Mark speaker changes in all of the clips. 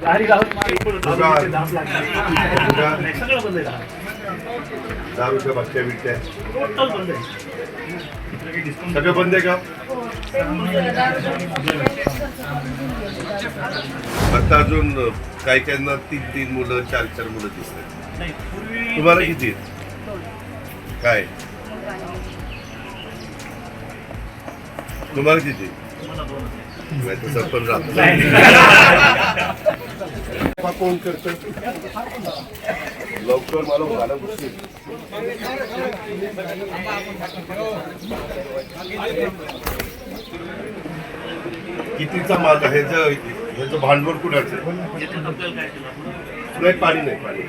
Speaker 1: दारूच्या बट्ट्या बिट्ट्या सगळं बंद आहे का? आता अजून काही काहींना 3 मुलं 4 मुलं दिसतात. तुम्हाला किती काय? तुम्हाला किती? सरपंच कोण करत लवकर मला झालं मुश्किल. कितीचा माल आहे? ह्याचं भांडवल कुणाचं नाही? पाणी नाही. पाणी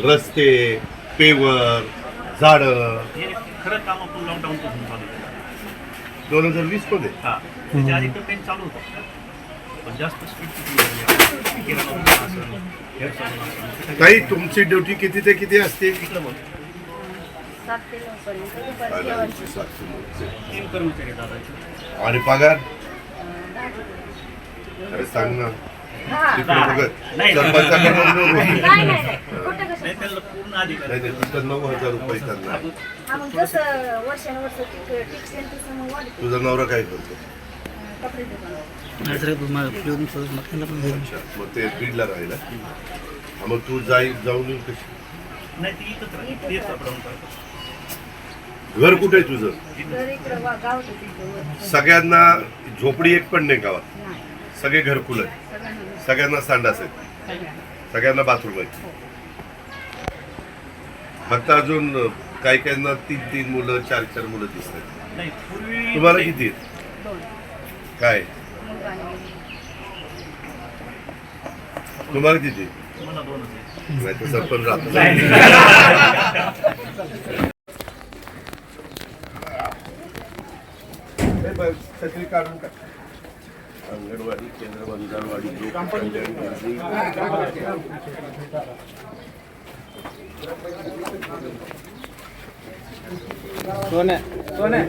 Speaker 1: रस्ते, पेवर, झाड
Speaker 2: खरं काम आपण लॉकडाऊन पासून चालू केलं
Speaker 1: 2020 मध्ये.
Speaker 2: त्याच्या आधी तर काही चालू होतं पण जास्त स्पीड
Speaker 1: ताई तुमची ड्युटी किती ते किती असते?
Speaker 3: 7 ते 9
Speaker 2: कर्मचारी दादा
Speaker 1: आणि पगार अरे सांग ना.
Speaker 2: पूर्ण अधिकार
Speaker 1: 9,000 रुपये त्यांना. तुझा नवरा काय करतो? मग ते बीडला राहिला. मग तू जाऊन येऊ कशी?
Speaker 2: नाही ती इथंच राहते.
Speaker 1: घर कुठे आहे तुझं? सगळ्यांना झोपडी एक पण नाही गावात. सगळे घरकुल आहेत. सगळ्यांना संडास आहेत. सगळ्यांना बाथरूम आहेत. फक्त अजून काही काहींना 3 मुलं 4 मुलं दिसतात. तुम्हाला किती? काय? तुम्हाला किती? नाही तर सरपंच छत्री काढून टाक. अंगणवाडी केंद्र, अंगणवाडी सोने